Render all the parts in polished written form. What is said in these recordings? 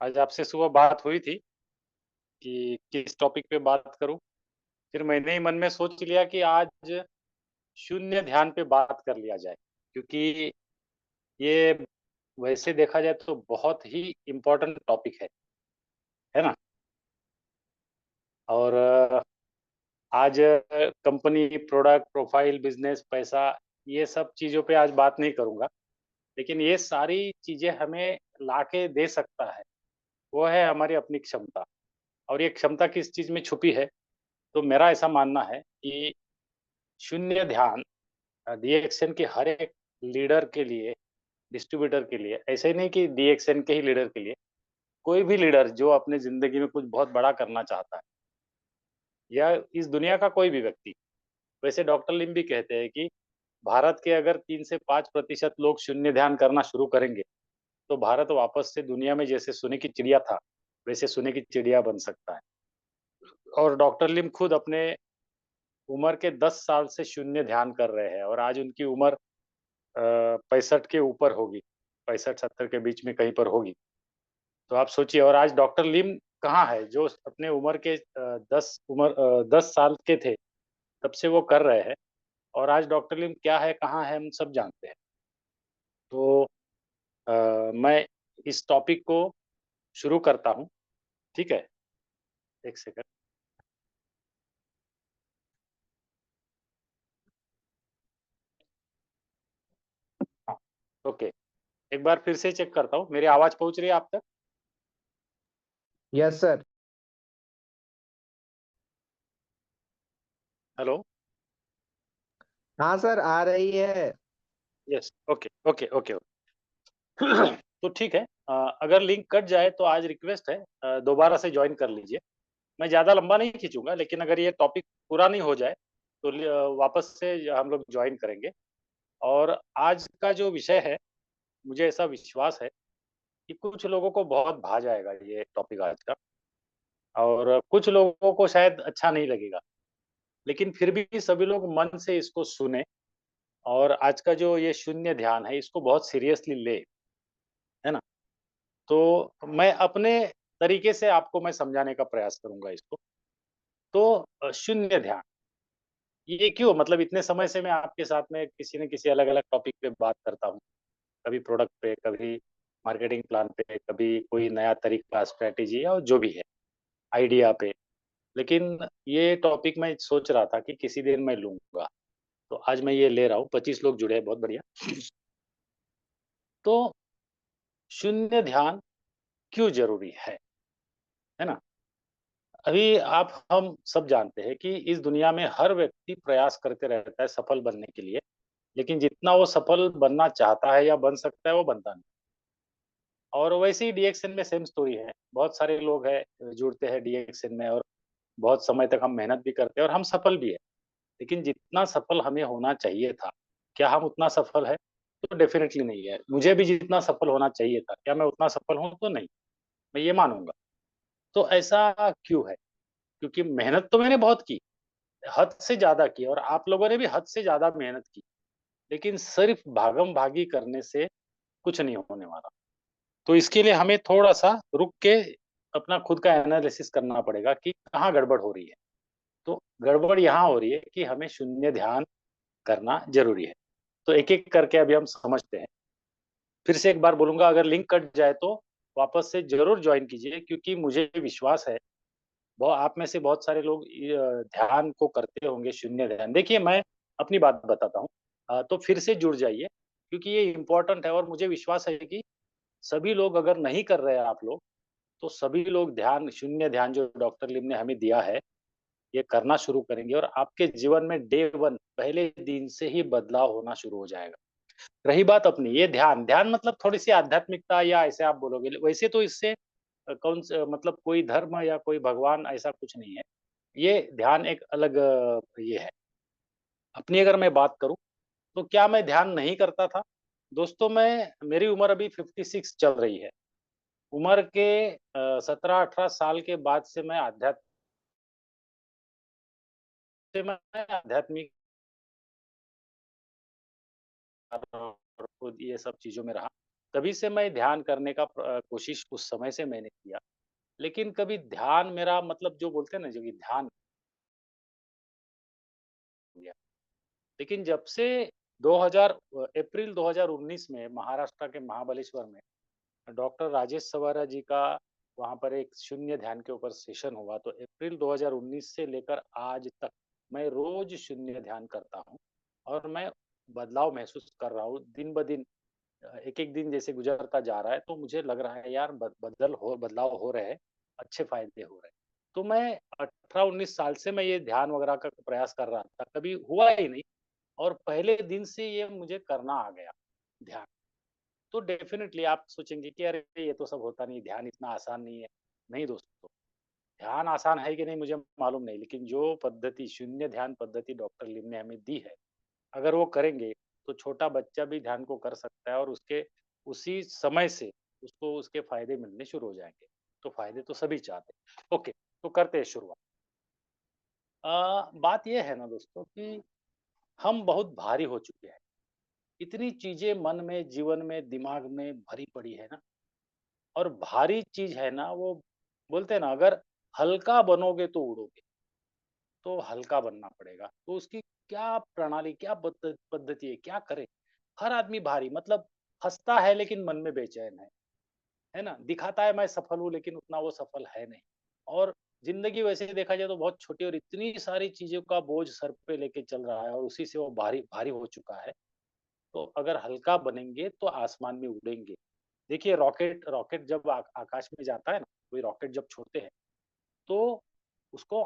आज आपसे सुबह बात हुई थी कि किस टॉपिक पे बात करूं। फिर मैंने ही मन में सोच लिया कि आज शून्य ध्यान पे बात कर लिया जाए, क्योंकि ये वैसे देखा जाए तो बहुत ही इम्पोर्टेंट टॉपिक है ना। और आज कंपनी, प्रोडक्ट, प्रोफाइल, बिजनेस, पैसा, ये सब चीज़ों पे आज बात नहीं करूंगा। लेकिन ये सारी चीज़ें हमें लाके दे सकता है, वो है हमारी अपनी क्षमता। और ये क्षमता किस चीज़ में छुपी है? तो मेरा ऐसा मानना है कि शून्य ध्यान डीएक्सएन के हर एक लीडर के लिए, डिस्ट्रीब्यूटर के लिए, ऐसे ही नहीं कि डीएक्सएन के ही लीडर के लिए, कोई भी लीडर जो अपने जिंदगी में कुछ बहुत बड़ा करना चाहता है, या इस दुनिया का कोई भी व्यक्ति। वैसे डॉक्टर लिम भी कहते हैं कि भारत के अगर 3 से 5% लोग शून्य ध्यान करना शुरू करेंगे तो भारत वापस से दुनिया में जैसे सोने की चिड़िया था वैसे सोने की चिड़िया बन सकता है। और डॉक्टर लिम खुद अपने उम्र के 10 साल से शून्य ध्यान कर रहे हैं, और आज उनकी उम्र 65 के ऊपर होगी, 65-70 के बीच में कहीं पर होगी। तो आप सोचिए, और आज डॉक्टर लिम कहाँ है, जो अपने उम्र के 10 साल के थे तब से वो कर रहे हैं। और आज डॉक्टर लिम क्या है, कहाँ है, हम सब जानते हैं। तो मैं इस टॉपिक को शुरू करता हूँ। ठीक है, एक सेकंड। हाँ, ओके। एक बार फिर से चेक करता हूँ, मेरी आवाज पहुंच रही है आप तक? Yes sir. हेलो। हाँ सर, आ रही है। Yes, okay okay okay. तो ठीक है। अगर लिंक कट जाए तो आज रिक्वेस्ट है, दोबारा से ज्वाइन कर लीजिए। मैं ज़्यादा लंबा नहीं खींचूंगा, लेकिन अगर ये टॉपिक पूरा नहीं हो जाए तो वापस से हम लोग ज्वाइन करेंगे। और आज का जो विषय है, मुझे ऐसा विश्वास है कि कुछ लोगों को बहुत भा जाएगा ये टॉपिक आज का, और कुछ लोगों को शायद अच्छा नहीं लगेगा। लेकिन फिर भी सभी लोग मन से इसको सुने, और आज का जो ये शून्य ध्यान है इसको बहुत सीरियसली ले, है ना। तो मैं अपने तरीके से आपको मैं समझाने का प्रयास करूंगा इसको। तो शून्य ध्यान ये क्यों, मतलब इतने समय से मैं आपके साथ में किसी न किसी अलग अलग टॉपिक पे बात करता हूँ। कभी प्रोडक्ट पे, कभी मार्केटिंग प्लान पे, कभी कोई नया तरीका, स्ट्रेटेजी, या जो भी है, आइडिया पे। लेकिन ये टॉपिक मैं सोच रहा था कि किसी दिन मैं लूंगा, तो आज मैं ये ले रहा हूँ। 25 लोग जुड़े हैं, बहुत बढ़िया। तो शून्य ध्यान क्यों जरूरी है ना। अभी आप हम सब जानते हैं कि इस दुनिया में हर व्यक्ति प्रयास करते रहता है सफल बनने के लिए, लेकिन जितना वो सफल बनना चाहता है या बन सकता है वो बनता नहीं। और वैसे ही डीएक्सएन में सेम स्टोरी है। बहुत सारे लोग हैं जुड़ते हैं डीएक्सएन में, और बहुत समय तक हम मेहनत भी करते हैं और हम सफल भी है। लेकिन जितना सफल हमें होना चाहिए था, क्या हम उतना सफल है? तो डेफिनेटली नहीं है। मुझे भी जितना सफल होना चाहिए था, क्या मैं उतना सफल हूँ? तो नहीं, मैं ये मानूंगा। तो ऐसा क्यों है? क्योंकि मेहनत तो मैंने बहुत की, हद से ज़्यादा की, और आप लोगों ने भी हद से ज़्यादा मेहनत की। लेकिन सिर्फ भागम-भागी करने से कुछ नहीं होने वाला। तो इसके लिए हमें थोड़ा-सा रुक के अपना खुद का एनालिसिस करना पड़ेगा कि कहाँ गड़बड़ हो रही है। तो गड़बड़ यहाँ हो रही है कि हमें शून्य ध्यान करना ज़रूरी है। तो एक-एक करके अभी हम समझते हैं। फिर से एक बार बोलूँगा, अगर लिंक कट जाए तो वापस से ज़रूर जॉइन कीजिए, क्योंकि मुझे विश्वास है आप में से बहुत सारे लोग ध्यान को करते होंगे, शून्य ध्यान। देखिए, मैं अपनी बात बताता हूँ। तो फिर से जुड़ जाइए, क्योंकि ये इम्पोर्टेंट है, और मुझे विश्वास है कि सभी लोग, अगर नहीं कर रहे हैं आप लोग, तो सभी लोग ध्यान, शून्य ध्यान जो डॉक्टर लिम ने हमें दिया है, ये करना शुरू करेंगे, और आपके जीवन में डे 1 पहले दिन से ही बदलाव होना शुरू हो जाएगा। रही बात अपनी, ये ध्यान ध्यान मतलब थोड़ी-सी आध्यात्मिकता, या ऐसे आप बोलोगे, वैसे तो इससे कौन सा मतलब कोई धर्म या कोई भगवान ऐसा कुछ नहीं है। ये ध्यान एक अलग ये है। अपनी अगर मैं बात करूँ, तो क्या मैं ध्यान नहीं करता था? दोस्तों, मैं मेरी उम्र अभी 56 चल रही है। उम्र के 17-18 साल के बाद से मैं आध्यात्मिक और खुद ये सब चीज़ों में रहा। तभी से मैं ध्यान करने का कोशिश उस समय से मैंने किया। लेकिन कभी ध्यान मेरा मतलब जो बोलते हैं ना जो कि ध्यान हो गया। लेकिन जब से 2000 अप्रैल 2019 में महाराष्ट्र के महाबलेश्वर में डॉक्टर राजेश सवारा जी का वहाँ पर एक शून्य ध्यान के ऊपर सेशन हुआ, तो अप्रैल 2019 से लेकर आज तक मैं रोज शून्य ध्यान करता हूँ और मैं बदलाव महसूस कर रहा हूँ दिन ब दिन। एक-एक दिन जैसे गुजरता जा रहा है तो मुझे लग रहा है यार बदलाव हो रहे हैं, अच्छे फ़ायदे हो रहे हैं। तो मैं 18-19 साल से मैं ये ध्यान वगैरह का प्रयास कर रहा था, कभी हुआ ही नहीं और पहले दिन से ये मुझे करना आ गया, ध्यान। तो डेफ़िनिटली आप सोचेंगे कि अरे! ये तो सब होता नहीं, ध्यान इतना आसान नहीं है। नहीं दोस्तों, ध्यान आसान है कि नहीं मुझे मालूम नहीं, लेकिन जो पद्धति शून्य ध्यान पद्धति डॉक्टर लिम ने हमें दी है, अगर वो करेंगे, तो छोटा बच्चा भी ध्यान को कर सकता है और उसके उसी समय से उसको उसके फ़ायदे मिलने शुरू हो जाएँगे। तो फ़ायदे तो सभी चाहते हैं। ओके, तो करते हैं शुरुआत। बात ये है ना दोस्तों कि हम बहुत भारी हो चुके हैं। इतनी चीज़ें मन में, जीवन में, दिमाग में भरी पड़ी है ना और भारी चीज़ है ना वो बोलते हैं ना अगर हल्का बनोगे तो उड़ोगे। तो हल्का बनना पड़ेगा। तो उसकी क्या प्रणाली, क्या पद्धति है, क्या करें? हर आदमी भारी मतलब हँसता है लेकिन मन में बेचैन है ना? दिखाता है मैं सफल हूँ लेकिन उतना वो सफल है नहीं। और ज़िंदगी वैसे ही देखा जाए तो बहुत छोटी और इतनी सारी चीज़ों का बोझ सर पे लेके चल रहा है और उसी से वो भारी भारी हो चुका है। तो अगर हल्का बनेंगे तो आसमान में उड़ेंगे। देखिए रॉकेट रॉकेट जब आकाश में जाता है ना, कोई रॉकेट जब छोड़ते हैं तो उसको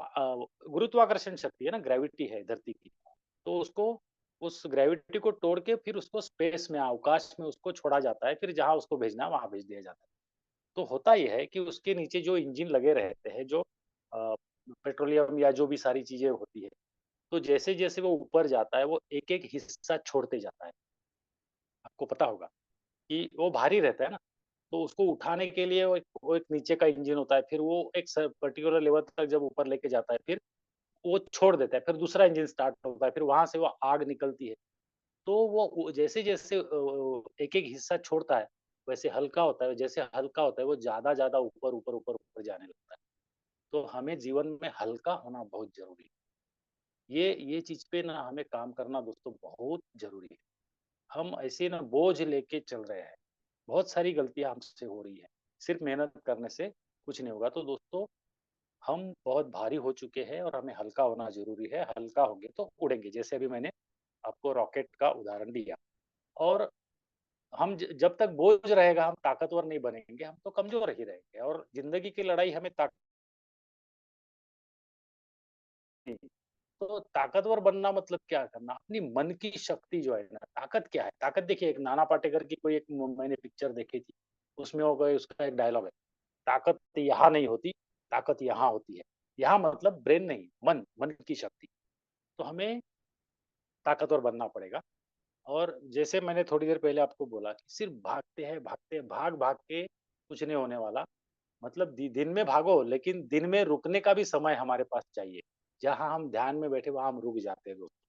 गुरुत्वाकर्षण शक्ति है ना, ग्रेविटी है धरती की, तो उसको उस ग्रेविटी को तोड़ के फिर उसको स्पेस में, अवकाश में उसको छोड़ा जाता है, फिर जहाँ उसको भेजना है वहाँ भेज दिया जाता है। तो होता ये है कि उसके नीचे जो इंजन लगे रहते हैं, जो अ, पेट्रोलियम या जो भी सारी चीज़ें होती है, तो जैसे-जैसे वो ऊपर जाता है, वो एक-एक हिस्सा छोड़ते जाता है। आपको पता होगा कि वो भारी रहता है ना, तो उसको उठाने के लिए वो एक नीचे का इंजन होता है, फिर वो एक पर्टिकुलर लेवल तक जब ऊपर लेके जाता है, फिर वो छोड़ देता है, फिर दूसरा इंजन स्टार्ट होता है, फिर वहाँ से वो आग निकलती है। तो वो जैसे-जैसे एक-एक हिस्सा छोड़ता है, वैसे हल्का होता है, जैसे हल्का होता है, वो ज़्यादा-ज़्यादा ऊपर, ऊपर, ऊपर, ऊपर जाने लगता है। तो हमें जीवन में हल्का होना बहुत ज़रूरी है। ये चीज़ पे ना हमें काम करना दोस्तों बहुत ज़रूरी है। हम ऐसे ना बोझ लेके चल रहे हैं, बहुत सारी गलतियाँ हमसे हो रही हैं। सिर्फ़ मेहनत करने से कुछ नहीं होगा। तो दोस्तों हम बहुत भारी हो चुके हैं और हमें हल्का होना ज़रूरी है, हल्का होंगे तो उड़ेंगे। जैसे अभी मैंने आपको रॉकेट का उदाहरण दिया और हम ज जब तक बोझ रहेगा हम ताकतवर नहीं बनेंगे, हम तो कमज़ोर ही रहेंगे और ज़िंदगी की लड़ाई हमें तो ताकतवर बनना मतलब क्या करना? अपनी मन की शक्ति जो है ना, ताकत क्या है? ताकत देखिए एक नाना पाटेकर की कोई एक मैंने पिक्चर देखी थी, उसमें वो कोई उसका एक डायलॉग है, ताकत यहाँ नहीं होती, ताकत यहाँ होती है। यहाँ मतलब ब्रेन नहीं, मन की शक्ति। तो हमें ताकतवर बनना पड़ेगा और जैसे मैंने थोड़ी देर पहले आपको बोला कि सिर्फ भागते हैं, भाग-भाग के कुछ नहीं होने वाला। मतलब दिन में भागो लेकिन दिन में रुकने का भी समय हमारे पास चाहिए। जहाँ हम ध्यान में बैठे वहाँ हम रुक जाते हैं दोस्तों।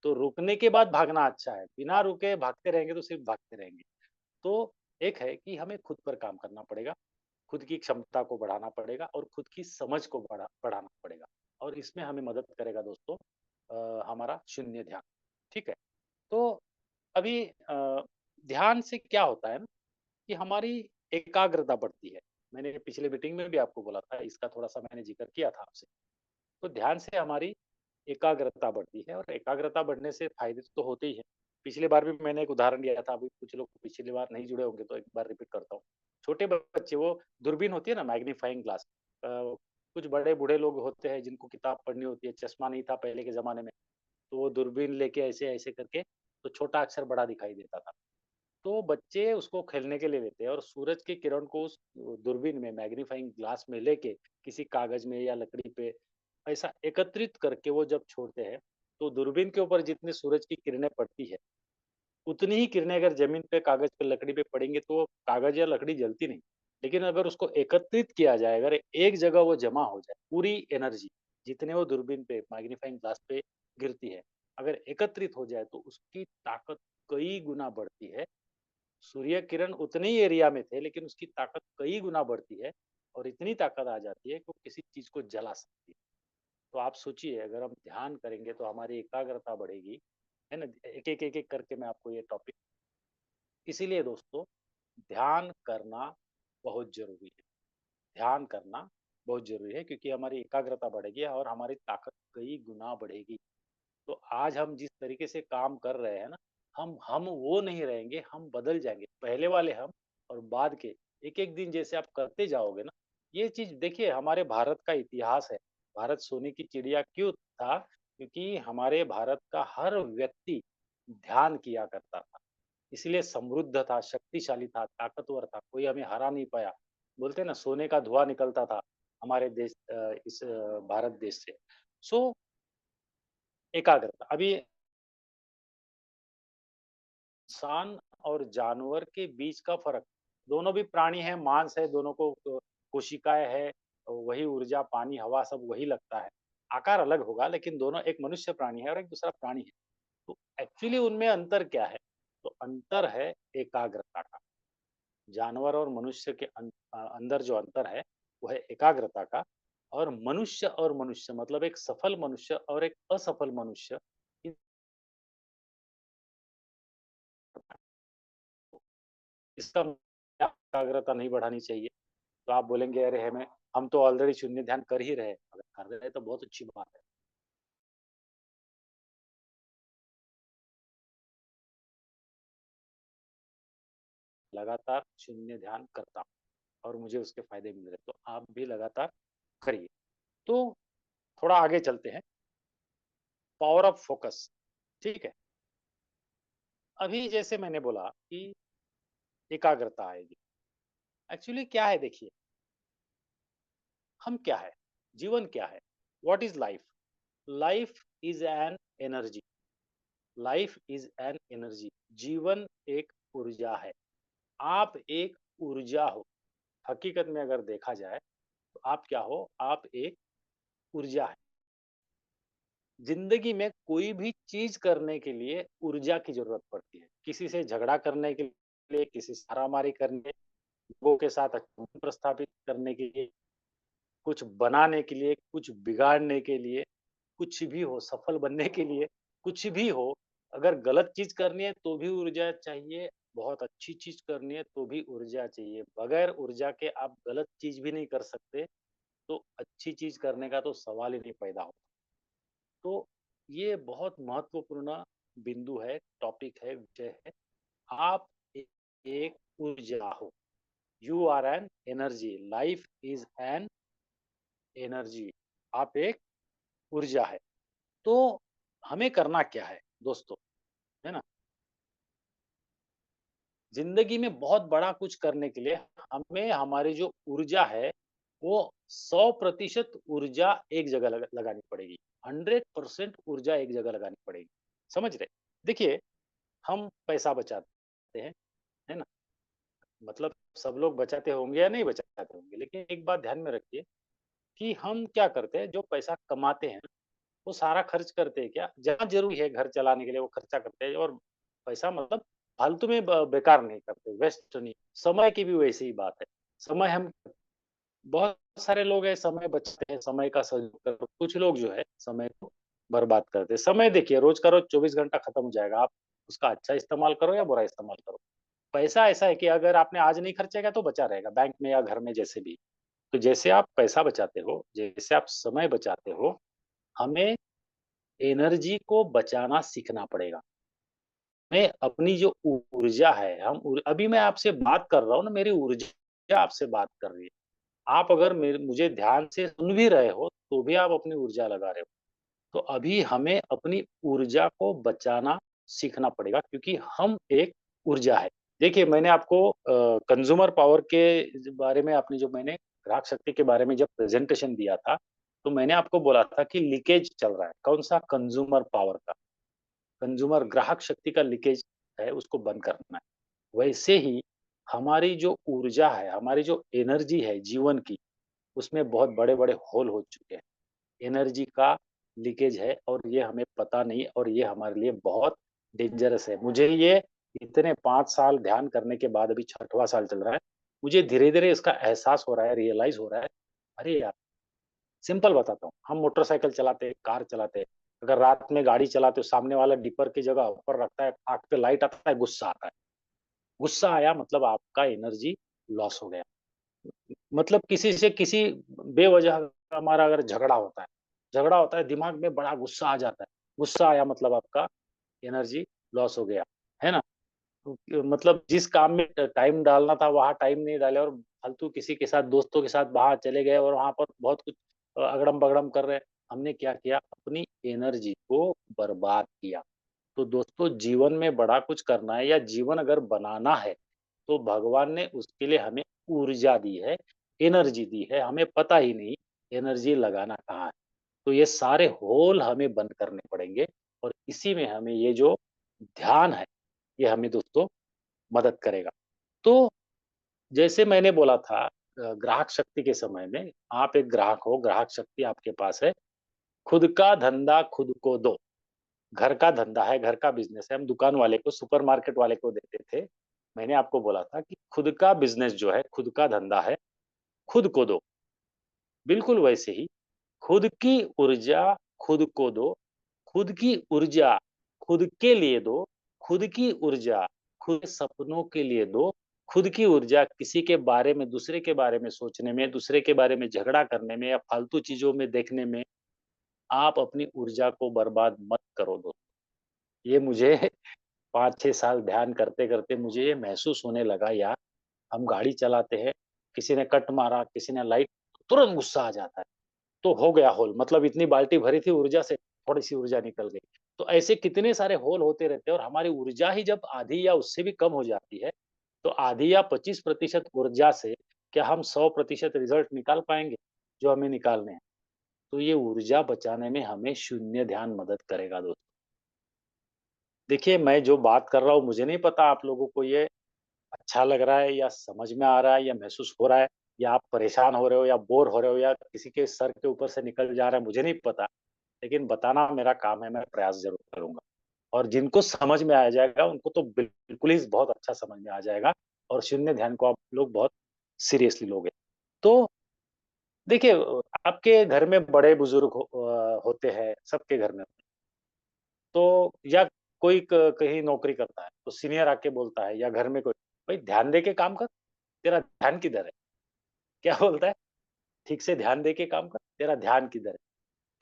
तो रुकने के बाद भागना अच्छा है, बिना रुके भागते रहेंगे तो सिर्फ भागते रहेंगे। तो एक है कि हमें खुद पर काम करना पड़ेगा, खुद की क्षमता को बढ़ाना पड़ेगा और खुद की समझ को बढ़ाना पड़ेगा और इसमें हमें मदद करेगा दोस्तों हमारा शून्य ध्यान, ठीक है? तो अभी ध्यान से क्या होता है ना कि हमारी एकाग्रता बढ़ती है। मैंने पिछले मीटिंग में भी आपको बोला था, इसका थोड़ा-सा मैंने ज़िक्र किया था आपसे। तो ध्यान से हमारी एकाग्रता बढ़ती है और एकाग्रता बढ़ने से फ़ायदे तो होते ही हैं। पिछली बार भी मैंने एक उदाहरण दिया था, अभी कुछ लोग पिछली बार नहीं जुड़े होंगे तो एक बार रिपीट करता हूँ। छोटे बच्चे वो दूरबीन होती है ना मैग्नीफाइंग ग्लास कुछ बड़े-बूढ़े लोग होते हैं जिनको किताब पढ़नी होती है, चश्मा नहीं था पहले के ज़माने में, तो वो दूरबीन लेके ऐसे-ऐसे करके तो छोटा अक्षर बड़ा दिखाई देता था। तो बच्चे उसको खेलने के लिए लेते हैं और सूरज की किरण को उस दूरबीन में मैग्नीफाइंग ग्लास में लेके किसी कागज में या लकड़ी पे ऐसा एकत्रित करके वो जब छोड़ते हैं, तो दूरबीन के ऊपर जितनी सूरज की किरणें पड़ती है, उतनी ही किरणें अगर ज़मीन पे, कागज़ पे, लकड़ी पे पड़ेंगे तो वो कागज़ या लकड़ी जलती नहीं। लेकिन अगर उसको एकत्रित किया जाए, अगर एक जगह वो जमा हो जाए, पूरी एनर्जी जितने वो दूरबीन पे, मैग्नीफाइंग ग्लास पे गिरती है, अगर एकत्रित हो जाए तो उसकी ताकत कई गुना बढ़ती है सूर्य किरण उतने ही एरिया में थे, लेकिन उसकी ताकत कई गुना बढ़ती है और इतनी ताकत आ जाती है कि वो किसी चीज को जला सकती है। तो आप सोचिए, अगर हम ध्यान करेंगे तो हमारी एकाग्रता बढ़ेगी, है ना? एक एक करके मैं आपको ये टॉपिक, इसीलिए दोस्तों ध्यान करना बहुत जरूरी है। ध्यान करना बहुत जरूरी है, क्योंकि हमारी एकाग्रता बढ़ेगी और हमारी ताकत कई गुना बढ़ेगी। तो आज हम जिस तरीके से काम कर रहे हैं ना, हम वो नहीं रहेंगे, हम बदल जाएंगे। पहले वाले हम और बाद के, एक एक दिन जैसे आप करते जाओगे ना, ये चीज देखिए, हमारे भारत का इतिहास है। भारत सोने की चिड़िया क्यों था? क्योंकि हमारे भारत का हर व्यक्ति ध्यान किया करता था, इसलिए समृद्ध था, शक्तिशाली था, ताकतवर था, कोई हमें हरा नहीं पाया। बोलते हैं ना, सोने का धुआं निकलता था हमारे देश, इस भारत देश से। सो एकाग्रता, अभी इंसान और जानवर के बीच का फर्क, दोनों भी प्राणी है, मांस है, दोनों को कोशिकाएं है, वही ऊर्जा, पानी, हवा सब वही लगता है। आकार अलग होगा, लेकिन दोनों, एक मनुष्य प्राणी है और एक दूसरा प्राणी है। तो एक्चुअली उनमें अंतर क्या है? तो अंतर है एकाग्रता का। जानवर और मनुष्य के अंदर जो अंतर है वो है एकाग्रता का। और मनुष्य और मनुष्य, मतलब एक सफल मनुष्य और एक असफल मनुष्य, इसका एकाग्रता नहीं बढ़ानी चाहिए। तो आप बोलेंगे अरे हमें, हम तो ऑलरेडी शून्य ध्यान कर ही रहे, अगर कर रहे हैं तो बहुत अच्छी बात है। लगातार शून्य ध्यान करता हूँ और मुझे उसके फायदे मिल रहे, तो आप भी लगातार करिए। तो थोड़ा आगे चलते हैं, पावर ऑफ फोकस। ठीक है, अभी जैसे मैंने बोला कि एकाग्रता आएगी। एक्चुअली क्या है, देखिए, हम क्या है, जीवन क्या है, what is life? Life is an energy. Life is an energy. जीवन एक ऊर्जा है। आप एक ऊर्जा हो। हकीकत में अगर देखा जाए तो आप क्या हो? आप एक ऊर्जा है। जिंदगी में कोई भी चीज करने के लिए ऊर्जा की जरूरत पड़ती है। किसी से झगड़ा करने के लिए, किसी से मारामारी करने, लोगों के साथ अच्छा प्रस्थापित करने के लिए, कुछ बनाने के लिए, कुछ बिगाड़ने के लिए, कुछ भी हो, सफल बनने के लिए, कुछ भी हो। अगर गलत चीज करनी है तो भी ऊर्जा चाहिए, बहुत अच्छी चीज करनी है तो भी ऊर्जा चाहिए। बगैर ऊर्जा के आप गलत चीज भी नहीं कर सकते, तो अच्छी चीज करने का तो सवाल ही नहीं पैदा होता। तो ये बहुत महत्वपूर्ण बिंदु है, टॉपिक है, विषय है। आप एक ऊर्जा हो। You are an energy. Life is an energy. आप एक ऊर्जा है। तो हमें करना क्या है दोस्तों, है ना? जिंदगी में बहुत बड़ा कुछ करने के लिए हमें हमारी जो ऊर्जा है, वो 100% ऊर्जा एक जगह लगानी पड़ेगी। 100% ऊर्जा एक जगह लगानी पड़ेगी। समझ रहे? देखिए, हम पैसा बचाते हैं, है ना? मतलब सब लोग बचाते होंगे या नहीं बचाते होंगे, लेकिन एक बात ध्यान में रखिए कि हम क्या करते हैं, जो पैसा कमाते हैं वो सारा खर्च करते हैं क्या? जहाँ ज़रूरी है घर चलाने के लिए वो खर्चा करते हैं, और पैसा मतलब फालतू में बेकार नहीं करते, वेस्ट नहीं। समय की भी वैसी ही बात है। समय हम, बहुत सारे लोग हैं समय बचाते हैं, समय का सदुपयोग करते हैं। कुछ लोग जो है समय को बर्बाद करते हैं। समय देखिए, रोज का रोज 24 घंटा खत्म हो जाएगा। आप उसका अच्छा इस्तेमाल करो या बुरा इस्तेमाल करो। पैसा ऐसा है कि अगर आपने आज नहीं खर्चेगा तो बचा रहेगा बैंक में या घर में, जैसे भी। तो जैसे आप पैसा बचाते हो, जैसे आप समय बचाते हो, हमें एनर्जी को बचाना सीखना पड़ेगा। मैं अपनी जो ऊर्जा है, अभी मैं आपसे बात कर रहा हूँ ना, मेरी ऊर्जा आपसे बात कर रही है। आप अगर मुझे ध्यान से सुन भी रहे हो तो भी आप अपनी ऊर्जा लगा रहे हो। तो अभी हमें अपनी ऊर्जा को बचाना सीखना पड़ेगा, क्योंकि हम एक ऊर्जा है। देखिए, मैंने आपको कंज्यूमर पावर के बारे में, आपने जो मैंने ग्राहक शक्ति के बारे में जब प्रेजेंटेशन दिया था, तो मैंने आपको बोला था कि लीकेज चल रहा है। कौन सा? कंज्यूमर पावर का। कंज्यूमर ग्राहक शक्ति का लीकेज है, उसको बंद करना है। वैसे ही हमारी जो ऊर्जा है, हमारी जो एनर्जी है जीवन की, उसमें बहुत बड़े-बड़े होल हो चुके हैं। एनर्जी का लीकेज है और ये हमें पता नहीं, और ये हमारे लिए बहुत डेंजरस है। मुझे ये इतने 5 साल ध्यान करने के बाद अभी 6वां साल चल रहा है, मुझे धीरे धीरे इसका एहसास हो रहा है, रियलाइज हो रहा है। अरे यार, सिंपल बताता हूँ, हम मोटरसाइकिल चलाते, कार चलाते, अगर रात में गाड़ी चलाते हो, सामने वाला डिपर की जगह ऊपर रखता है, आंख पे लाइट आता है, गुस्सा आता है। गुस्सा आया मतलब आपका एनर्जी लॉस हो गया। मतलब किसी से किसी बेवजह हमारा अगर झगड़ा होता है, दिमाग में बड़ा गुस्सा आ जाता है। गुस्सा आया मतलब आपका एनर्जी लॉस हो गया, है ना। तो मतलब जिस काम में टाइम डालना था वहां टाइम नहीं डाले, और फालतू किसी के साथ, दोस्तों के साथ बाहर चले गए और वहां पर बहुत कुछ अगड़म बगड़म कर रहे हैं। हमने क्या किया, अपनी एनर्जी को बर्बाद किया। तो दोस्तों, जीवन में बड़ा कुछ करना है या जीवन अगर बनाना है, तो भगवान ने उसके लिए हमें ऊर्जा दी है, एनर्जी दी है, हमें पता ही नहीं एनर्जी लगाना कहाँ है। तो ये सारे होल हमें बंद करने पड़ेंगे, और इसी में हमें ये जो ध्यान है, ये हमें दोस्तों मदद करेगा। तो जैसे मैंने बोला था, ग्राहक शक्ति के समय में आप एक ग्राहक हो, ग्राहक शक्ति आपके पास है। खुद का धंधा खुद को दो। घर का धंधा है, घर का बिजनेस है, हम दुकान वाले को, सुपरमार्केट वाले को देते थे। मैंने आपको बोला था कि खुद का बिजनेस जो है, खुद का धंधा है, खुद को दो। बिल्कुल वैसे ही खुद की ऊर्जा खुद को दो। खुद की ऊर्जा खुद के लिए दो। खुद की ऊर्जा खुद के सपनों के लिए दो। खुद की ऊर्जा किसी के बारे में, दूसरे के बारे में सोचने में, दूसरे के बारे में झगड़ा करने में या फालतू चीजों में देखने में आप अपनी ऊर्जा को बर्बाद मत करो दोस्तों। ये मुझे 5-6 साल ध्यान करते करते मुझे ये महसूस होने लगा यार। हम गाड़ी चलाते हैं, किसी ने कट मारा, किसी ने लाइट, तुरंत गुस्सा आ जाता है। तो हो गया होल, मतलब इतनी बाल्टी भरी थी ऊर्जा से, थोड़ी सी ऊर्जा निकल गई। तो ऐसे कितने सारे होल होते रहते हैं, और हमारी ऊर्जा ही जब आधी या उससे भी कम हो जाती है, तो आधी या 25% ऊर्जा से क्या हम 100% रिजल्ट निकाल पाएंगे जो हमें निकालने हैं। तो ये ऊर्जा बचाने में हमें शून्य ध्यान मदद करेगा दोस्तों। देखिए, मैं जो बात कर रहा हूँ, मुझे नहीं पता आप लोगों को ये अच्छा लग रहा है या समझ में आ रहा है या महसूस हो रहा है, या आप परेशान हो रहे हो या बोर हो रहे हो या किसी के सर के ऊपर से निकल जा रहा है, मुझे नहीं पता। लेकिन बताना मेरा काम है, मैं प्रयास ज़रूर करूँगा। और जिनको समझ में आ जाएगा, उनको तो बिल्कुल ही बहुत अच्छा समझ में आ जाएगा, और शून्य ध्यान को आप लोग बहुत सीरियसली लोगे। तो देखिए, आपके घर में बड़े-बुज़ुर्ग होते हैं, सबके घर में। तो या कोई कहीं नौकरी करता है, तो सीनियर आके बोलता है, या घर में कोई, "भाई ध्यान दे के काम कर, तेरा ध्यान किधर है?" क्या बोलता है? "ठीक से ध्यान दे के काम कर, तेरा ध्यान किधर है?"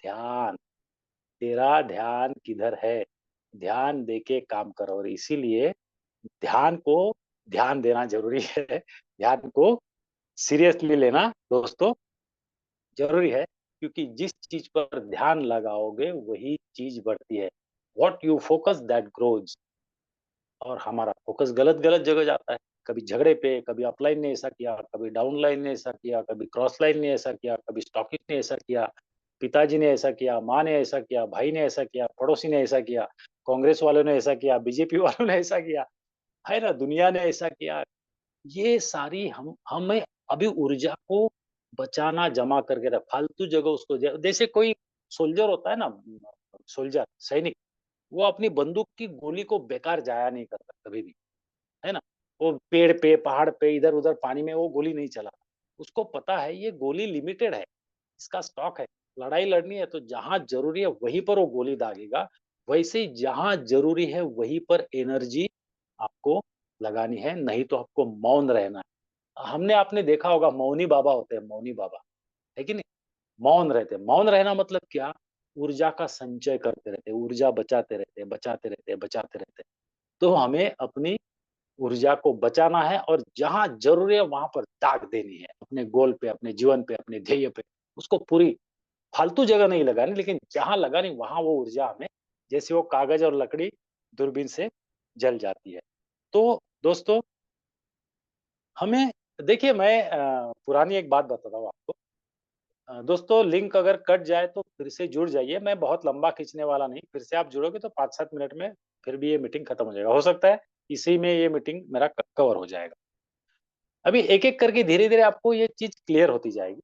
ध्यान, तेरा ध्यान किधर है? ध्यान दे के काम करो, और इसीलिए ध्यान को ध्यान देना ज़रूरी है। ध्यान को सीरियसली लेना दोस्तों ज़रूरी है, क्योंकि जिस चीज़ पर ध्यान लगाओगे वही चीज़ बढ़ती है। What you focus that grows. और हमारा फोकस गलत-गलत जगह जाता है। कभी झगड़े पे, कभी अपलाइन ने ऐसा किया, कभी डाउनलाइन ने ऐसा किया, कभी क्रॉस लाइन ने ऐसा किया, कभी स्टॉकिस्ट ने ऐसा किया, पिताजी ने ऐसा किया, माँ ने ऐसा किया, भाई ने ऐसा किया, पड़ोसी ने ऐसा किया, कांग्रेस वालों ने ऐसा किया, बीजेपी वालों ने ऐसा किया, है ना? दुनिया ने ऐसा किया। ये सारी हम हमें अभी ऊर्जा को बचाना, जमा करके रख, फालतू जगह उसको जैसे कोई सोल्जर होता है ना, सोल्जर, सैनिक, वो अपनी बंदूक की गोली को बेकार जाया नहीं करता कभी भी, है ना? वो पेड़ पे, पहाड़ पे, इधर-उधर पानी में वो गोली नहीं चलाता। उसको पता है ये गोली लिमिटेड है, इसका स्टॉक है। लड़ाई लड़नी है तो जहाँ ज़रूरी है वहीं पर वो गोली दागेगा। वैसे ही जहाँ ज़रूरी है वहीं पर एनर्जी आपको लगानी है, नहीं तो आपको मौन रहना है। हमने आपने देखा होगा, मौनी बाबा होते हैं, मौनी बाबा, है कि नहीं? मौन रहते हैं। मौन रहना मतलब क्या? ऊर्जा का संचय करते रहते हैं, ऊर्जा बचाते रहते हैं, बचाते रहते हैं, बचाते रहते हैं। तो हमें अपनी ऊर्जा को बचाना है, और जहाँ ज़रूरी है वहाँ पर दाग देनी है, अपने गोल पे, अपने जीवन पे, अपने ध्येय पे। उसको पूरी फालतू जगह नहीं लगानी, लेकिन जहाँ लगानी वहाँ वो ऊर्जा हमें, जैसे वो कागज़ और लकड़ी दूरबीन से जल जाती है। तो दोस्तों, हमें देखिए, मैं पुरानी एक बात बताता हूँ आपको। दोस्तों, लिंक अगर कट जाए तो फिर से जुड़ जाइए, मैं बहुत लंबा खींचने वाला नहीं, फिर से आप जुड़ोगे तो 5-7 मिनट में फिर भी ये मीटिंग खत्म हो जाएगा। हो सकता है इसी में ये मीटिंग मेरा कवर हो जाएगा। अभी एक-एक करके धीरे-धीरे आपको ये चीज़ क्लियर होती जाएगी।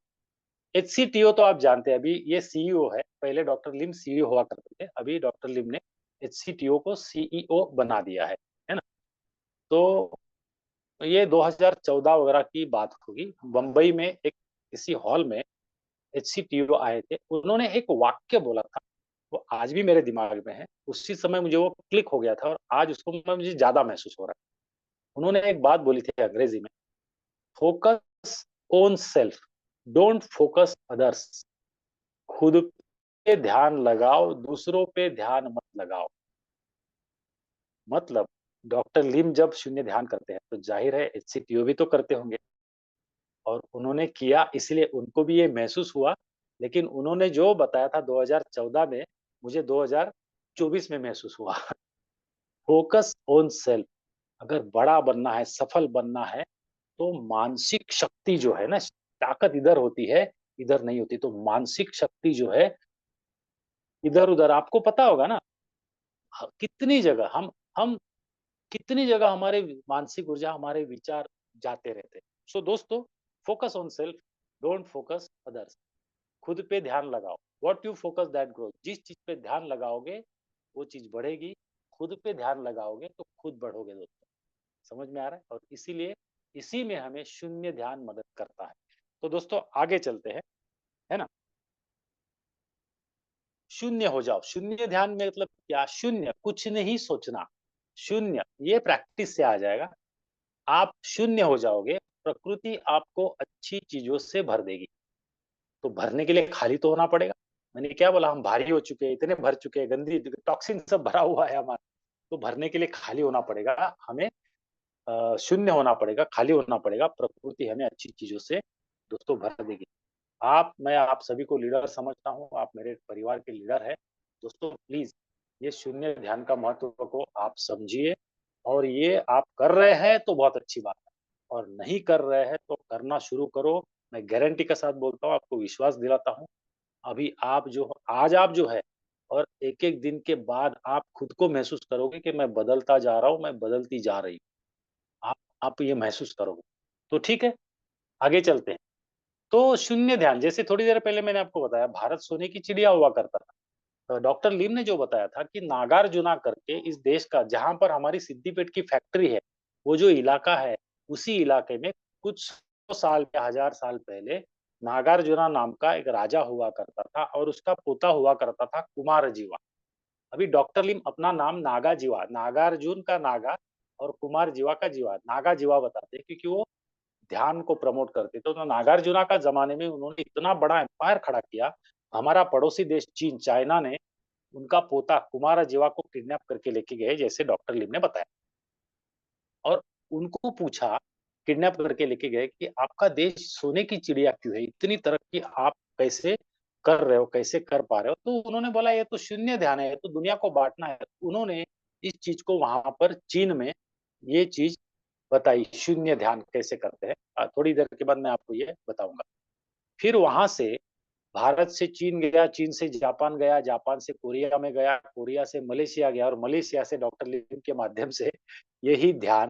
एचसीटीओ तो आप जानते हैं, अभी ये सीईओ है, पहले डॉक्टर लिम सीईओ हुआ करते थे, अभी डॉक्टर लिम ने एचसीटीओ को सीईओ बना दिया है ना? तो ये 2014 वगैरह की बात होगी। बम्बई में एक किसी हॉल में HCTO आए थे, उन्होंने एक वाक्य बोला था, वो आज भी मेरे दिमाग में है। उसी समय मुझे वो क्लिक हो गया था और आज उसको मुझे ज्यादा महसूस हो रहा है। उन्होंने एक बात बोली थी अंग्रेजी में, focus on self, don't focus others. खुद पे ध्यान लगाओ, दूसरों पे ध्यान मत लगाओ। मतलब डॉक्टर लिम जब शून्य ध्यान करते हैं तो जाहिर है HCTO भी तो करते होंगे, और उन्होंने किया इसलिए उनको भी ये महसूस हुआ। लेकिन उन्होंने जो बताया था 2014 में, मुझे 2024 में महसूस हुआ। Focus on self. अगर बड़ा बनना है, सफल बनना है, तो मानसिक शक्ति जो है ना, ताकत इधर होती है, इधर नहीं होती। तो मानसिक शक्ति जो है, इधर उधर आपको पता होगा ना, कितनी जगह हम कितनी जगह हमारे मानसिक ऊर्जा, हमारे विचार जाते रहते हैं। सो दोस्तों, focus on self, don't focus others. खुद पे ध्यान लगाओ। What you focus that growth. जिस चीज पे ध्यान लगाओगे वो चीज बढ़ेगी। खुद पे ध्यान लगाओगे तो खुद बढ़ोगे दोस्तों। समझ में आ रहा है? और इसीलिए इसी में हमें शून्य ध्यान मदद करता है। तो दोस्तों आगे चलते हैं, है ना। शून्य हो जाओ। शून्य ध्यान में मतलब क्या? शून्य, कुछ नहीं सोचना। शून्य, ये प्रैक्टिस से आ जाएगा। आप शून्य हो जाओगे, प्रकृति आपको अच्छी चीजों से भर देगी। तो भरने के लिए खाली तो होना पड़ेगा। मैंने क्या बोला, हम भारी हो चुके हैं, इतने भर चुके हैं, गंदी टॉक्सिन सब भरा हुआ है हमारा। तो भरने के लिए खाली होना पड़ेगा हमें। शून्य होना पड़ेगा, खाली होना पड़ेगा। प्रकृति हमें अच्छी चीजों से दोस्तों भर देगी। मैं आप सभी को लीडर समझता हूँ, आप मेरे परिवार के लीडर हैं। दोस्तों प्लीज, ये शून्य ध्यान का महत्व को आप समझिए, और ये आप कर रहे हैं तो बहुत अच्छी बात है, और नहीं कर रहे हैं तो करना शुरू करो। मैं गारंटी के साथ बोलता हूँ, आपको विश्वास दिलाता हूँ। अभी आप जो आज आप जो है, और एक एक दिन के बाद आप खुद को महसूस करोगे कि मैं बदलता जा रहा हूँ, मैं बदलती जा रही हूँ। आप ये महसूस करोगे। तो ठीक है, आगे चलते हैं। तो शून्य ध्यान, जैसे थोड़ी देर पहले मैंने आपको बताया, भारत सोने की चिड़िया हुआ करता था। डॉक्टर लीम ने जो बताया था कि नागार्जुना करके इस देश का, जहां पर हमारी सिद्दीपेट की फैक्ट्री है, वो जो इलाका है, उसी इलाके में कुछ 100 साल या 1000 साल पहले नागार्जुना नाम का एक राजा हुआ करता था, और उसका पोता हुआ करता था कुमारजीवा। अभी डॉक्टर लिम अपना नाम नागाजीवा, नागार्जुन का नागा और कुमारजीवा का जीवा, नागाजीवा बताते हैं, क्योंकि वो ध्यान को प्रमोट करते। तो नागार्जुना का जमाने में उन्होंने इतना बड़ा एम्पायर खड़ा किया। हमारा पड़ोसी देश चीन, चाइना ने उनका पोता कुमारजीवा को किडनैप करके लेके गए, जैसे डॉक्टर लिम ने बताया। और उनको पूछा, किडनैप करके लेके गए, कि आपका देश सोने की चिड़िया क्यों है, इतनी तरक्की आप कैसे कर रहे हो, कैसे कर पा रहे हो? तो उन्होंने बोला, ये तो शून्य ध्यान है, ये तो दुनिया को बांटना है। उन्होंने इस चीज को वहां पर चीन में ये चीज बताई, शून्य ध्यान कैसे करते हैं। थोड़ी देर के बाद मैं आपको ये बताऊंगा। फिर वहां से भारत से चीन गया, चीन से जापान गया, जापान से कोरिया में गया, कोरिया से मलेशिया गया, और मलेशिया से डॉक्टर लिम के माध्यम से यही ध्यान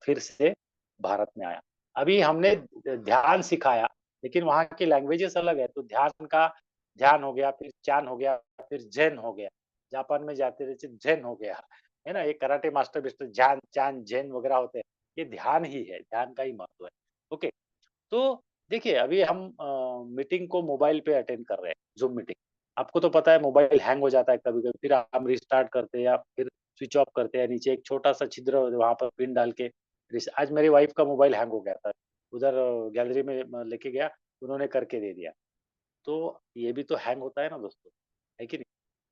फिर से भारत में आया। अभी हमने ध्यान सिखाया, लेकिन वहाँ की लैंग्वेजेस अलग है। तो ध्यान का ध्यान हो गया, फिर चान हो गया, फिर जैन हो गया। जापान में जाते रहते जैन हो गया, है ना। ये कराटे मास्टर बिस्टर जान चान जैन वगैरह होते हैं। ये ध्यान ही है, ध्यान का ही महत्व है। ओके। तो देखिए, अभी हम मीटिंग को मोबाइल पे अटेंड कर रहे हैं, जूम मीटिंग। आपको तो पता है मोबाइल हैंग हो जाता है कभी कभी, फिर हम रिस्टार्ट करते हैं या फिर स्विच ऑफ करते हैं। नीचे एक छोटा सा छिद्र वहां पर पिन डाल के। आज मेरी वाइफ का मोबाइल हैंग हो गया था, उधर गैलरी में लेके गया, उन्होंने करके दे दिया। तो ये भी तो हैंग होता है ना दोस्तों, है कि नहीं?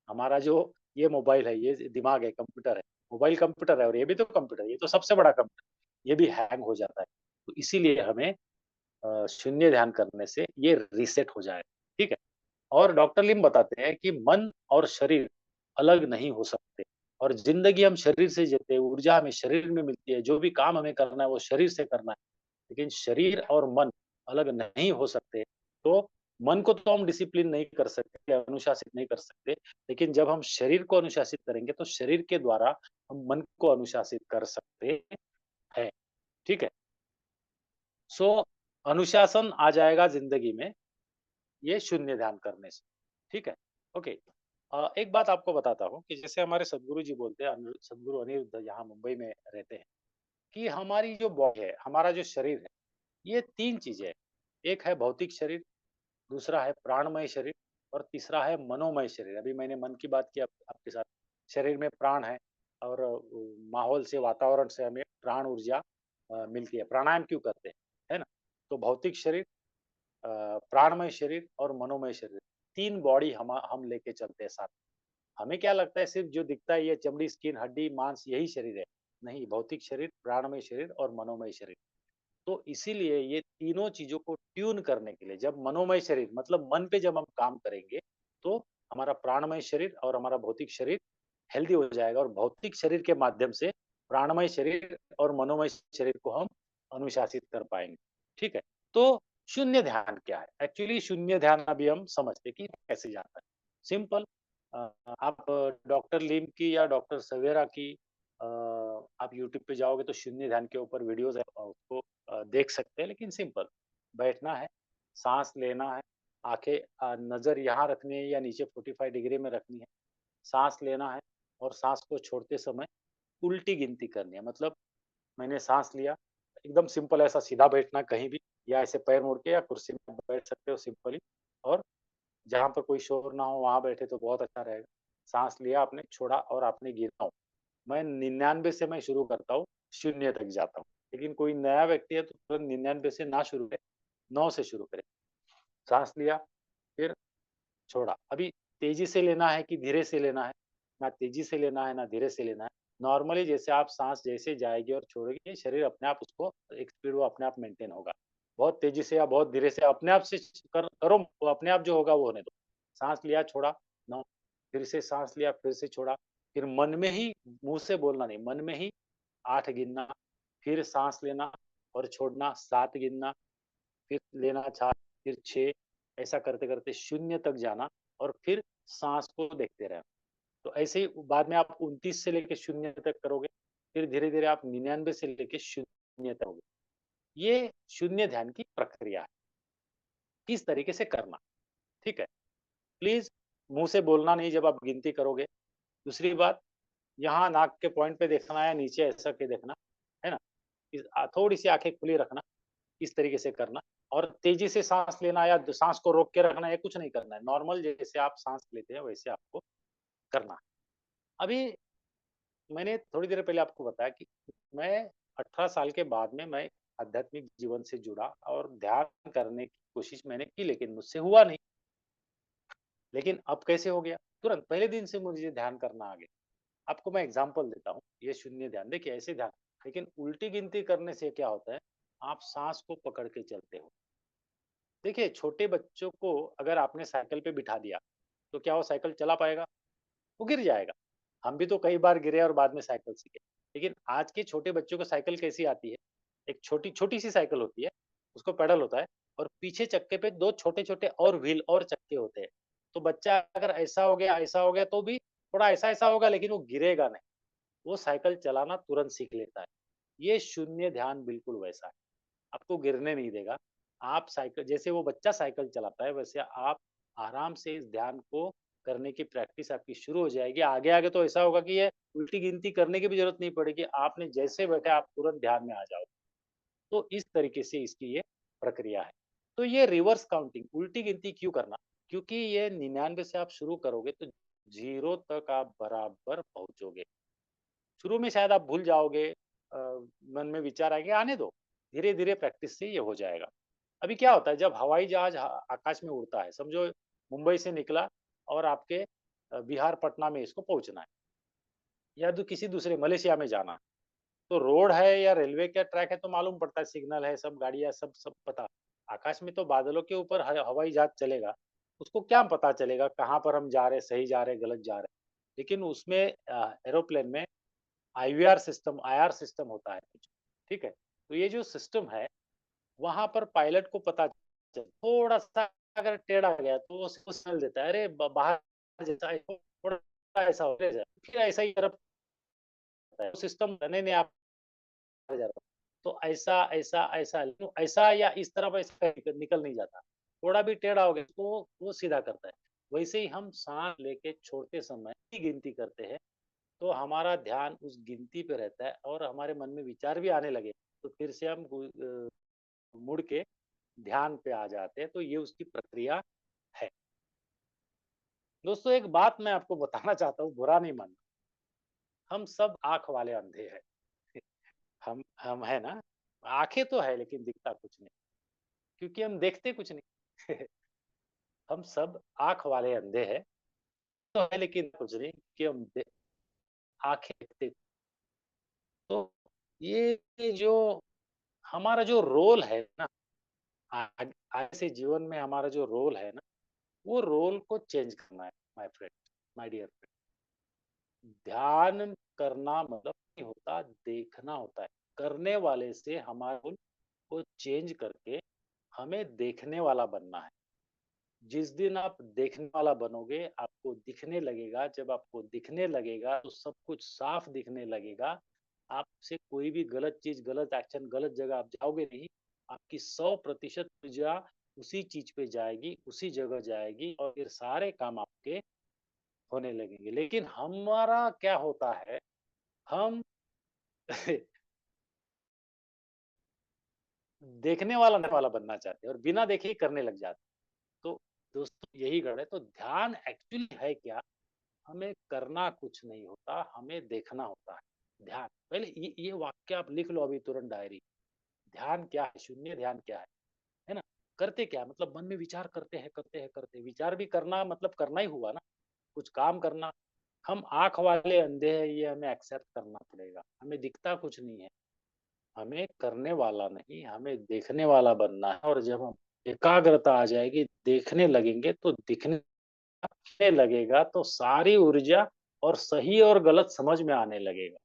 हमारा जो ये मोबाइल है, ये दिमाग है, कंप्यूटर है। मोबाइल कंप्यूटर है, और ये भी तो कंप्यूटर है, ये तो सबसे बड़ा कंप्यूटर, ये भी हैंग हो जाता है। तो इसीलिए हमें शून्य ध्यान करने से ये रीसेट हो जाए। ठीक है। और डॉक्टर लिम बताते हैं कि मन और शरीर अलग नहीं हो सकते, और जिंदगी हम शरीर से जीते हैं, ऊर्जा हमें शरीर में मिलती है, जो भी काम हमें करना है वो शरीर से करना है। लेकिन शरीर और मन अलग नहीं हो सकते। तो मन को तो हम डिसिप्लिन नहीं कर सकते, अनुशासित नहीं कर सकते, लेकिन जब हम शरीर को अनुशासित करेंगे तो शरीर के द्वारा हम मन को अनुशासित कर सकते हैं। ठीक है। सो अनुशासन आ जाएगा जिंदगी में, ये शून्य ध्यान करने से। ठीक है। ओके। एक बात आपको बताता हूँ कि जैसे हमारे सदगुरु जी बोलते हैं, सदगुरु अनिरुद्ध यहाँ मुंबई में रहते हैं, कि हमारी जो बॉडी है, हमारा जो शरीर है, ये 3 चीज़ें हैं। एक है भौतिक शरीर, दूसरा है प्राणमय शरीर और तीसरा है मनोमय शरीर। अभी मैंने मन की बात की आपके साथ। शरीर में प्राण है और माहौल से, वातावरण से हमें प्राण ऊर्जा मिलती है। प्राणायाम क्यों करते हैं, है ना? तो भौतिक शरीर, प्राणमय शरीर और मनोमय शरीर, 3 बॉडी हम लेके चलते हैं साथ। हमें क्या लगता है सिर्फ जो दिखता है ये चमड़ी, स्किन, हड्डी, मांस यही शरीर है। नहीं, भौतिक शरीर, प्राणमय शरीर और मनोमय शरीर। तो इसीलिए ये तीनों चीज़ों को ट्यून करने के लिए जब मनोमय शरीर मतलब मन पे जब हम काम करेंगे, तो हमारा प्राणमय शरीर और हमारा भौतिक शरीर हेल्दी हो जाएगा और भौतिक शरीर के माध्यम से प्राणमय शरीर और मनोमय शरीर को हम अनुशासित कर पाएँगे। ठीक है? तो शून्य ध्यान क्या है? एक्चुअली शून्य ध्यान अभी हम समझते हैं कि कैसे जाता है। सिंपल, आप डॉक्टर लिम की या डॉक्टर सवेरा की आप यूट्यूब पे जाओगे तो शून्य ध्यान के ऊपर वीडियोज़ है, उसको देख सकते हैं, लेकिन सिंपल बैठना है, साँस लेना है, आँखें नज़र यहाँ रखनी है या नीचे 45 डिग्री में रखनी है, साँस लेना है और साँस को छोड़ते समय उल्टी गिनती करनी है। मतलब मैंने साँस लिया, एकदम सिंपल ऐसा सीधा बैठना कहीं भी या ऐसे पैर मोड़ के या कुर्सी में बैठ सकते हो सिंपली और जहाँ पर कोई शोर ना हो वहाँ बैठे तो बहुत अच्छा रहेगा। साँस लिया आपने, छोड़ा और आपने गिना। मैं 99 से मैं शुरू करता हूँ, 0 तक जाता हूँ। लेकिन कोई नया व्यक्ति है तो तुरंत 99 से ना शुरू करे, 9 से शुरू करे। साँस लिया, फिर छोड़ा। अभी तेज़ी से लेना है कि धीरे से लेना है? ना तेज़ी से लेना है, ना धीरे से लेना है। नॉर्मली जैसे आप साँस जैसे जाएगी और छोड़ेगी, शरीर अपने आप उसको एक स्पीड वो अपने आप मेंटेन होगा। बहुत तेज़ी से या बहुत धीरे से अपने आप से करो, वो अपने आप जो होगा वो होने दो। साँस लिया, छोड़ा, 9, फिर से साँस लिया, फिर से छोड़ा। फिर मन में ही, मुँह से बोलना नहीं, मन में ही 8 गिनना, फिर साँस लेना और छोड़ना, 7 गिनना, फिर लेना 4, फिर 6, ऐसा करते-करते 0 तक जाना और फिर साँस को देखते रहना। तो ऐसे ही बाद में आप 29 से लेके 0 तक करोगे, फिर धीरे-धीरे आप 99 से लेके 0 तक होगे। ये शून्य ध्यान की प्रक्रिया है, किस तरीके से करना, ठीक है? प्लीज़ मुँह से बोलना नहीं जब आप गिनती करोगे। दूसरी बात, यहाँ नाक के पॉइंट पे देखना है, नीचे ऐसा के देखना, है ना? थोड़ी-सी आँखें खुली रखना, इस तरीके से करना और तेज़ी से साँस लेना या द साँस को रोक के रखना, ये कुछ नहीं करना है। नॉर्मल जैसे आप साँस लेते हैं, वैसे आपको करना है। अभी मैंने थोड़ी देर पहले आपको बताया कि मैं 18 साल के बाद में मैं आध्यात्मिक जीवन से जुड़ा और ध्यान करने की कोशिश मैंने की, लेकिन मुझसे हुआ नहीं। लेकिन अब कैसे हो गया? तुरंत पहले दिन से मुझे ध्यान करना आ गया। आपको मैं एग्ज़ाम्पल देता हूँ, ये शून्य ध्यान, देखिए ऐसे ध्यान, लेकिन उल्टी गिनती करने से क्या होता है, आप साँस को पकड़ के चलते हो। देखिए, छोटे बच्चों को अगर आपने साइकिल पे बिठा दिया, तो क्या वो साइकिल चला पाएगा? वो गिर जाएगा। हम भी तो कई बार गिरे और बाद में साइकिल सीखे। लेकिन आज के छोटे बच्चों को साइकिल कैसी आती है? एक छोटी-छोटी सी साइकिल होती है, उसको पेडल होता है और पीछे चक्के पे 2 छोटे-छोटे और व्हील और चक्के होते हैं। तो बच्चा अगर ऐसा हो गया तो भी थोड़ा ऐसा-ऐसा होगा, लेकिन वो गिरेगा नहीं। वो साइकिल चलाना तुरंत सीख लेता है। ये शून्य ध्यान बिल्कुल वैसा है। आपको गिरने नहीं देगा। आप साइकिल जैसे वो बच्चा साइकिल चलाता है, वैसे आप आराम से इस ध्यान को करने की प्रैक्टिस आपकी शुरू हो जाएगी। आगे-आगे तो ऐसा होगा कि ये उल्टी गिनती करने की भी ज़रूरत नहीं पड़ेगी। आपने जैसे बैठे आप तुरंत ध्यान में आ जाओगे। तो इस तरीके से इसकी ये प्रक्रिया है। तो ये रिवर्स काउंटिंग, उल्टी गिनती क्यों करना? क्योंकि ये 99 से आप शुरू करोगे तो 0 तक आप बराबर पहुँचोगे। शुरू में शायद आप भूल जाओगे, मन में विचार आएँगे, आने दो। धीरे-धीरे प्रैक्टिस से ये हो जाएगा। अभी क्या होता है जब हवाई जहाज़ आकाश में उड़ता है, समझो मुंबई से निकला और आपके बिहार पटना में इसको पहुँचना है या किसी दूसरे मलेशिया में जाना है। तो रोड है या रेलवे का ट्रैक है तो मालूम पड़ता है, सिग्नल है, सब गाड़ियाँ सब सब पता। आकाश में तो बादलों के ऊपर हवाई जहाज़ चलेगा, उसको क्या पता चलेगा कहाँ पर हम जा रहे हैं, सही जा रहे हैं, गलत जा रहे हैं। लेकिन उसमें एरोप्लेन में आईवीआर सिस्टम, आईआर सिस्टम होता है कुछ, ठीक है? तो ये जो सिस्टम है, वहाँ पर पायलट को पता चल थोड़ा-सा अगर टेढ़ा गया तो वो उसको सिग्नल देता है, अरे बाहर जैसा है, थोड़ा ऐसा हो गया, फिर ऐसा ही तरफ है। सिस्टम नहीं, नहीं आप जा रहे हो। तो ऐसा, ऐसा, ऐसा, तो ऐसा या इस तरफ ऐसा निकल नहीं जाता। थोड़ा भी टेढ़ा हो गया तो वो सीधा करता है। वैसे ही हम साँस लेके छोड़ते समय की गिनती करते हैं। तो हमारा ध्यान उस गिनती पे रहता है और हमारे मन में विचार भी आने लगे, तो फिर से हम मुड़ के ध्यान पे आ जाते हैं, तो ये उसकी प्रक्रिया है। दोस्तों एक बात मैं आपको बताना चाहता हूँ, बुरा नहीं मानना, हम सब आँख वाले अंधे हैं। हम है ना? आँखें तो है लेकिन दिखता कुछ नहीं, क्योंकि हम देखते कुछ नहीं। हम सब आँख वाले अंधे हैं, तो है लेकिन कुछ नहीं कि हम आँखें देखते। तो ये जो हमारा जो रोल है ना, आगे से जीवन में हमारा जो रोल है ना, वो रोल को चेंज करना है my friend, my dear friend. ध्यान करना मतलब नहीं होता, देखना होता है। करने वाले से हमारा रोल को चेंज करके हमें देखने वाला बनना है। जिस दिन आप देखने वाला बनोगे, आपको दिखने लगेगा, जब आपको दिखने लगेगा तो सब कुछ साफ दिखने लगेगा। आपसे कोई भी गलत चीज़, गलत एक्शन, गलत जगह आप जाओगे नहीं। आपकी 100% ऊर्जा उसी चीज़ पे जाएगी, उसी जगह जाएगी और फिर सारे काम आपके होने लगेंगे। लेकिन हमारा क्या होता है, हम देखने वाला बनना चाहते हैं और बिना देखे ही करने लग जाते हैं। तो दोस्तों यही गढ़ है। तो ध्यान एक्चुअली है क्या? हमें करना कुछ नहीं होता, हमें देखना होता है। ध्यान, पहले ये वाक्य आप लिख लो अभी तुरंत डायरी। ध्यान क्या है? शून्य ध्यान क्या है ना? करते क्या है? मतलब मन में विचार करते हैं, करते हैं, करते हैं। विचार भी करना मतलब करना ही हुआ ना, कुछ काम करना। हम आँख वाले अंधे हैं, ये हमें एक्सेप्ट करना पड़ेगा। हमें दिखता कुछ नहीं है। हमें करने वाला नहीं, हमें देखने वाला बनना है और जब हम एकाग्रता आ जाएगी, देखने लगेंगे तो दिखने लगेगा तो सारी ऊर्जा और सही और गलत समझ में आने लगेगा।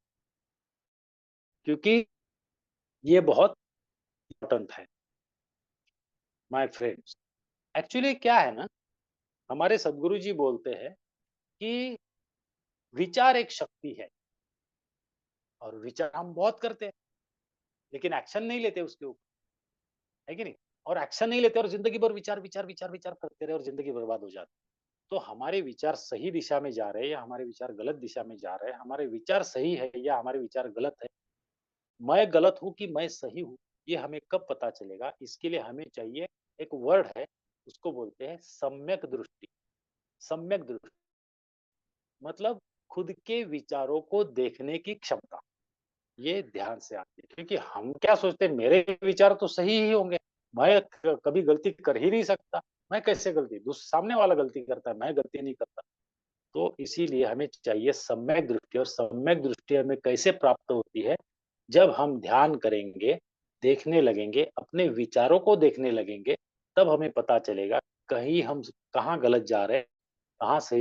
क्योंकि ये बहुत इम्पोर्टेंट है माय फ्रेंड्स। एक्चुअली क्या है ना, हमारे सदगुरु जी बोलते हैं कि विचार एक शक्ति है और विचार हम बहुत करते हैं, लेकिन एक्शन नहीं लेते उसके ऊपर, है कि नहीं? और एक्शन नहीं लेते और ज़िंदगी भर विचार, विचार, विचार, विचार करते रहे और ज़िंदगी बर्बाद हो जाती है। तो हमारे विचार सही दिशा में जा रहे हैं या हमारे विचार गलत दिशा में जा रहे हैं, हमारे विचार सही है या हमारे विचार गलत है, मैं गलत हूँ कि मैं सही हूँ, ये हमें कब पता चलेगा? इसके लिए हमें चाहिए, एक वर्ड है, उसको बोलते हैं सम्यक दृष्टि। सम्यक दृष्टि मतलब खुद के विचारों को देखने की क्षमता। ये ध्यान से आती है, क्योंकि हम क्या सोचते हैं, मेरे विचार तो सही ही होंगे, मैं कभी गलती कर ही नहीं सकता। मैं कैसे गलती, सामने वाला गलती करता है, मैं गलती नहीं करता। तो इसीलिए हमें चाहिए सम्यक दृष्टि। और सम्यक दृष्टि हमें कैसे प्राप्त होती है? जब हम ध्यान करेंगे, देखने लगेंगे, अपने विचारों को देखने लगेंगे, तब हमें पता चलेगा कहीं हम कहाँ गलत जा रहे हैं, कहाँ सही